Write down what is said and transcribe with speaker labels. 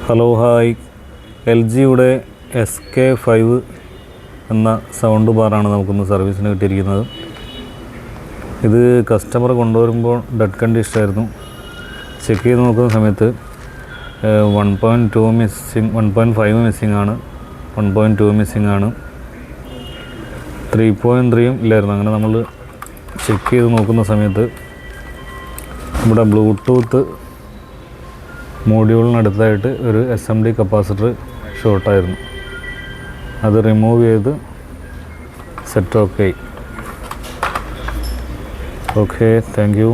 Speaker 1: Hello hi, L ജിയുടെ SK5 എന്ന sound ബാറാണ് നമുക്കൊന്ന് സർവീസിന് കിട്ടിയിരിക്കുന്നത്. ഇത് കസ്റ്റമർ കൊണ്ടുവരുമ്പോൾ ഡെഡ് കണ്ടീഷനായിരുന്നു. ചെക്ക് ചെയ്ത് നോക്കുന്ന സമയത്ത് 1.2 മിസ്സിങ്, 1.5 മിസ്സിങ് ആണ്, 1.2 മിസ്സിങ് ആണ്, 3.3 ഇല്ലായിരുന്നു. അങ്ങനെ നമ്മൾ ചെക്ക് ചെയ്ത് നോക്കുന്ന സമയത്ത് ഇവിടെ ബ്ലൂടൂത്ത് മോഡ്യൂളിനടുത്തായിട്ട് ഒരു SMD കപ്പാസിറ്റർ ഷോർട്ടായിരുന്നു. അത് റിമൂവ് ചെയ്ത് സെറ്റ് ഓക്കെ. Thank you.